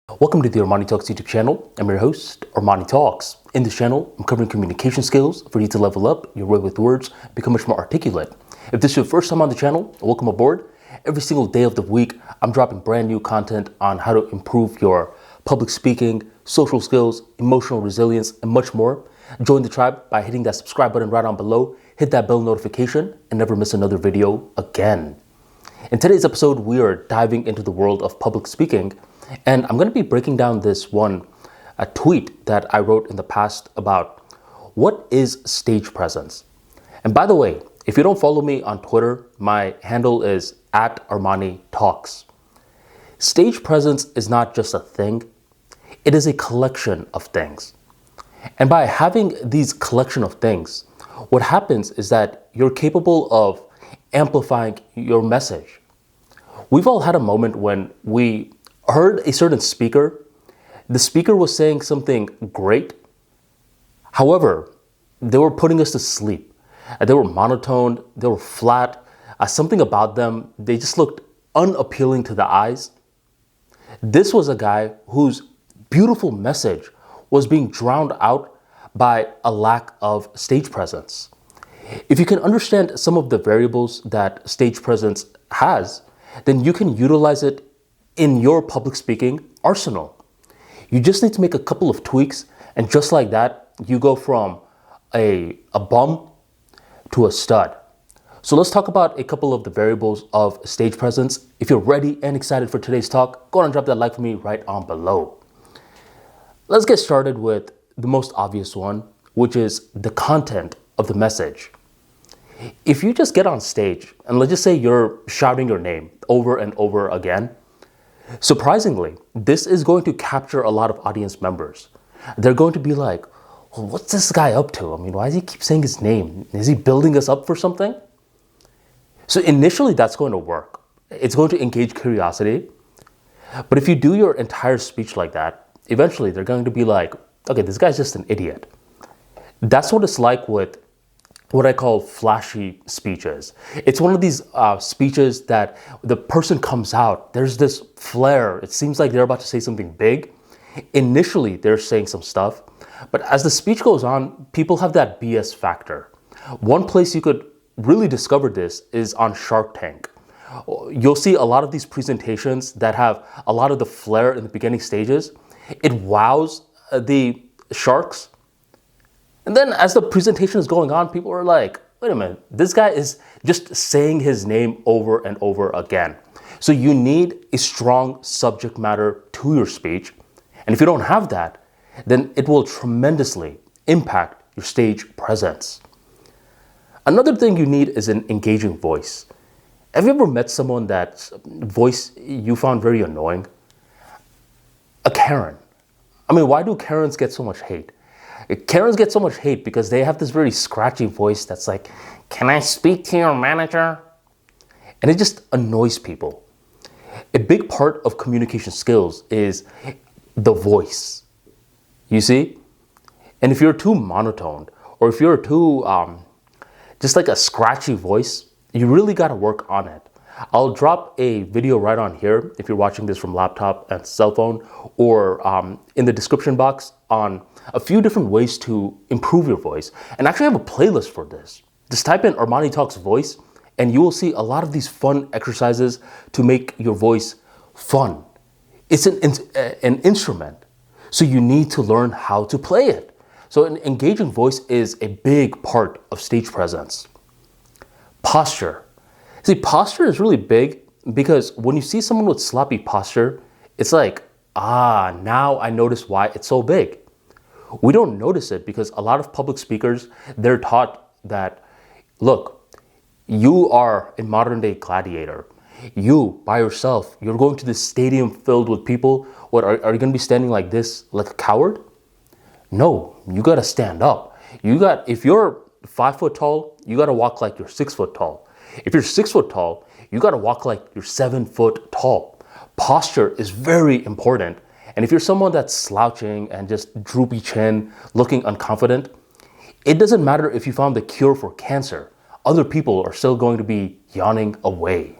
Welcome to the ArmaniTalks YouTube channel. I'm your host, ArmaniTalks. In this channel, I'm covering communication skills for you to level up your way with words, become much more articulate. If this is your first time on the channel, welcome aboard. Every single day of the week, I'm dropping brand new content on how to improve your public speaking, social skills, emotional resilience, and much more. Join the tribe by hitting that subscribe button right on below, hit that bell notification, and never miss another video again. In today's episode, we are diving into the world of public speaking, and I'm going to be breaking down a tweet that I wrote in the past about what is stage presence. And by the way, if you don't follow me on Twitter, my handle is @ArmaniTalks. Stage presence is not just a thing, it is a collection of things. And by having these collection of things, what happens is that you're capable of amplifying your message. We've all had a moment when we heard a certain speaker. The speaker was saying something great. However, they were putting us to sleep. They were monotone, they were flat. Something about them, they just looked unappealing to the eyes. This was a guy whose beautiful message was being drowned out by a lack of stage presence. If you can understand some of the variables that stage presence has, then you can utilize it in your public speaking arsenal. You just need to make a couple of tweaks, and just like that, you go from a bum to a stud. So let's talk about a couple of the variables of stage presence. If you're ready and excited for today's talk, go on and drop that like for me right on below. Let's get started with the most obvious one, which is the content of the message. If you just get on stage and let's just say you're shouting your name over and over again, surprisingly, this is going to capture a lot of audience members. They're going to be like, well, what's this guy up to? I mean, why does he keep saying his name? Is he building us up for something? So initially, that's going to work. It's going to engage curiosity. But if you do your entire speech like that, eventually they're going to be like, okay, this guy's just an idiot. That's what it's like with what I call flashy speeches. It's one of these speeches that the person comes out, there's this flair. It seems like they're about to say something big. Initially, they're saying some stuff, but as the speech goes on, people have that BS factor. One place you could really discover this is on Shark Tank. You'll see a lot of these presentations that have a lot of the flair in the beginning stages. It wows the sharks. And then as the presentation is going on, people are like, wait a minute, this guy is just saying his name over and over again. So you need a strong subject matter to your speech. And if you don't have that, then it will tremendously impact your stage presence. Another thing you need is an engaging voice. Have you ever met someone that voice you found very annoying? A Karen. I mean, why do Karens get so much hate? Karens get so much hate because they have this very scratchy voice that's like, can I speak to your manager? And it just annoys people. A big part of communication skills is the voice, you see? And if you're too monotone, or if you're too just like a scratchy voice, you really got to work on it. I'll drop a video right on here if you're watching this from laptop and cell phone, or in the description box on a few different ways to improve your voice. And actually I have a playlist for this. Just type in ArmaniTalks voice and you will see a lot of these fun exercises to make your voice fun. It's an instrument, so you need to learn how to play it. So an engaging voice is a big part of stage presence. Posture. See, posture is really big because when you see someone with sloppy posture, it's like, now I notice why it's so big. We don't notice it because a lot of public speakers, they're taught that, look, you are a modern day gladiator. You, by yourself, you're going to this stadium filled with people. What, are you going to be standing like this, like a coward? No, you got to stand up. If you're 5 foot tall, you got to walk like you're 6 foot tall. If you're 6 foot tall, you got to walk like you're 7 foot tall. Posture is very important. And if you're someone that's slouching and just droopy chin, looking unconfident, it doesn't matter if you found the cure for cancer. Other people are still going to be yawning away.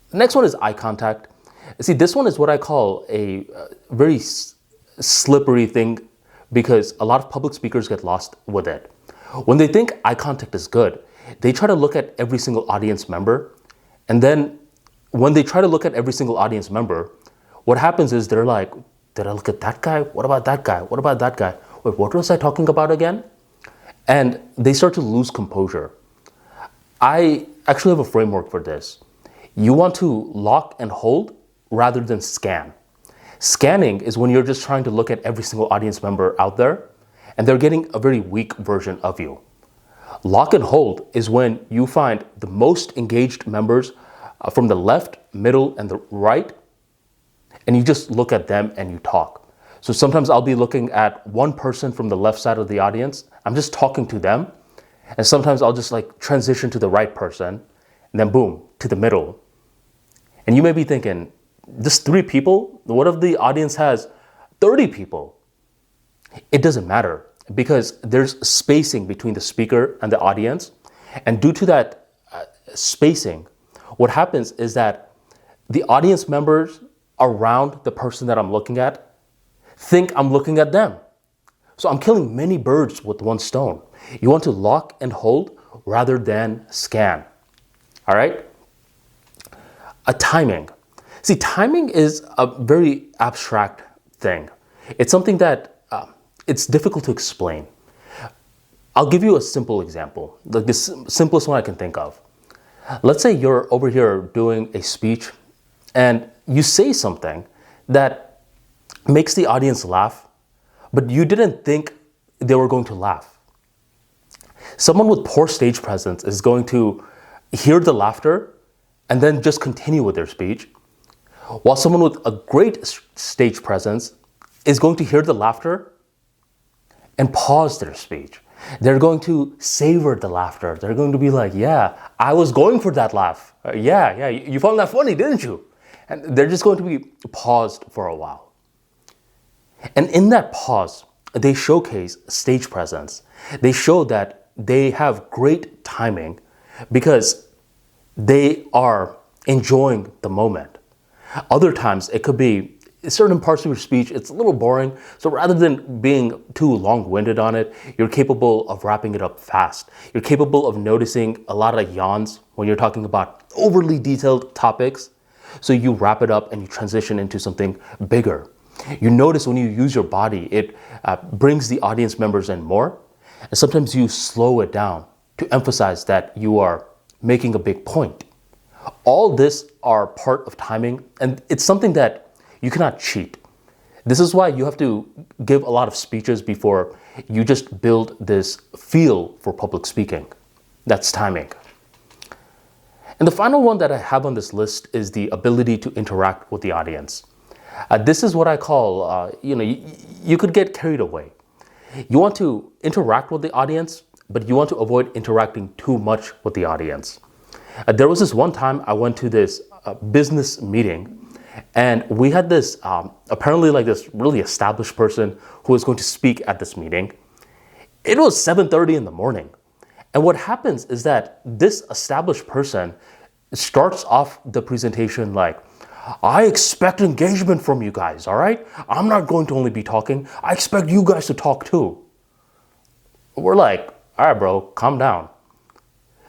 The next one is eye contact. See, this one is what I call a very slippery thing because a lot of public speakers get lost with it. When they think eye contact is good, they try to look at every single audience member. And then when they try to look at every single audience member, what happens is they're like, did I look at that guy? What about that guy? What about that guy? Wait, what was I talking about again? And they start to lose composure. I actually have a framework for this. You want to lock and hold rather than scan. Scanning is when you're just trying to look at every single audience member out there and they're getting a very weak version of you. Lock and hold is when you find the most engaged members from the left, middle, and the right, and you just look at them and you talk. So sometimes I'll be looking at one person from the left side of the audience. I'm just talking to them. And sometimes I'll just like transition to the right person and then boom, to the middle. And you may be thinking, just 3 people? What if the audience has 30 people? It doesn't matter because there's spacing between the speaker and the audience. And due to that spacing, what happens is that the audience members around the person that I'm looking at think I'm looking at them. So I'm killing many birds with one stone. You want to lock and hold rather than scan. All right? Timing. See, timing is a very abstract thing. It's something that it's difficult to explain. I'll give you a simple example, like the simplest one I can think of. Let's say you're over here doing a speech and you say something that makes the audience laugh, but you didn't think they were going to laugh. Someone with poor stage presence is going to hear the laughter and then just continue with their speech, while someone with a great stage presence is going to hear the laughter and pause their speech. They're going to savor the laughter. They're going to be like, yeah, I was going for that laugh. Yeah, you found that funny, didn't you? And they're just going to be paused for a while. And in that pause, they showcase stage presence. They show that they have great timing because they are enjoying the moment. Other times, it could be certain parts of your speech, it's a little boring. So rather than being too long-winded on it, you're capable of wrapping it up fast. You're capable of noticing a lot of yawns when you're talking about overly detailed topics. So you wrap it up and you transition into something bigger. You notice when you use your body, it brings the audience members in more. And sometimes you slow it down to emphasize that you are making a big point. All this are part of timing, and it's something that you cannot cheat. This is why you have to give a lot of speeches before you just build this feel for public speaking. That's timing. And the final one that I have on this list is the ability to interact with the audience. This is what I call, you could get carried away. You want to interact with the audience, but you want to avoid interacting too much with the audience. There was this one time I went to this business meeting, and we had this, apparently like this really established person who was going to speak at this meeting. It was 7:30 in the morning. And what happens is that this established person starts off the presentation like, I expect engagement from you guys, all right? I'm not going to only be talking. I expect you guys to talk too. We're like, all right, bro, calm down.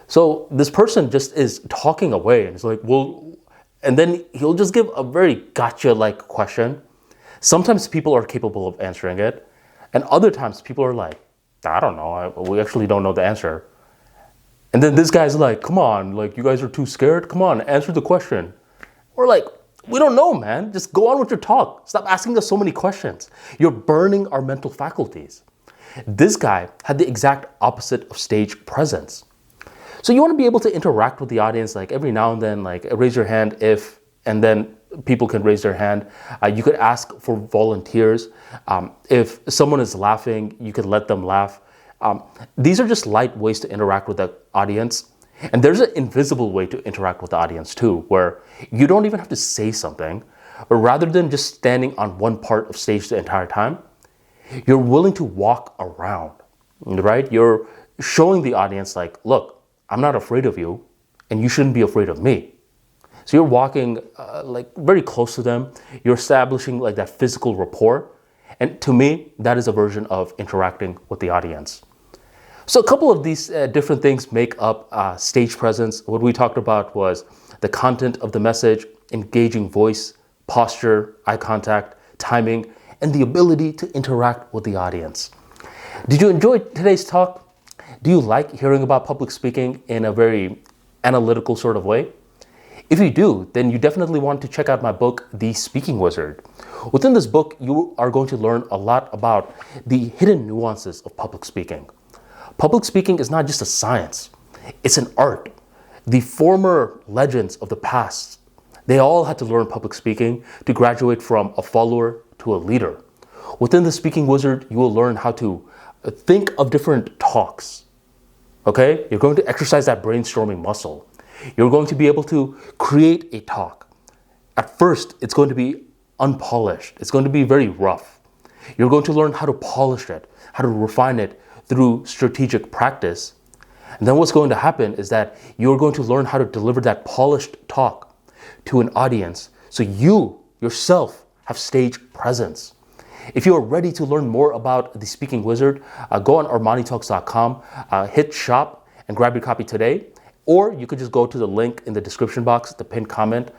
So this person just is talking away and it's like, well, and then he'll just give a very gotcha-like question. Sometimes people are capable of answering it. And other times people are like, I don't know, we actually don't know the answer. And then this guy's like, come on, like you guys are too scared. Come on, answer the question. We're like, we don't know, man. Just go on with your talk. Stop asking us so many questions. You're burning our mental faculties. This guy had the exact opposite of stage presence. So you want to be able to interact with the audience, like every now and then, like raise your hand if, and then people can raise their hand. You could ask for volunteers. If someone is laughing, you could let them laugh. These are just light ways to interact with the audience. And there's an invisible way to interact with the audience too, where you don't even have to say something, but rather than just standing on one part of stage the entire time, you're willing to walk around, right? You're showing the audience like, look, I'm not afraid of you, and you shouldn't be afraid of me. So you're walking like very close to them. You're establishing like that physical rapport. And to me, that is a version of interacting with the audience. So a couple of these different things make up stage presence. What we talked about was the content of the message, engaging voice, posture, eye contact, timing, and the ability to interact with the audience. Did you enjoy today's talk? Do you like hearing about public speaking in a very analytical sort of way? If you do, then you definitely want to check out my book, The Speaking Wizard. Within this book, you are going to learn a lot about the hidden nuances of public speaking. Public speaking is not just a science, it's an art. The former legends of the past, they all had to learn public speaking to graduate from a follower to a leader. Within The Speaking Wizard, you will learn how to think of different talks. Okay? You're going to exercise that brainstorming muscle. You're going to be able to create a talk. At first, it's going to be unpolished. It's going to be very rough. You're going to learn how to polish it, how to refine it through strategic practice. And then what's going to happen is that you're going to learn how to deliver that polished talk to an audience so you yourself have stage presence. If you are ready to learn more about The Speaking Wizard, go on ArmaniTalks.com, hit shop and grab your copy today. Or you could just go to the link in the description box, the pinned comment.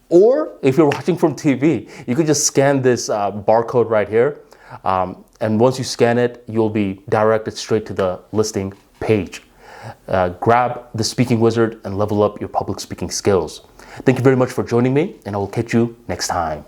Or if you're watching from TV, you could just scan this barcode right here. And once you scan it, you'll be directed straight to the listing page. Grab The Speaking Wizard and level up your public speaking skills. Thank you very much for joining me, and I will catch you next time.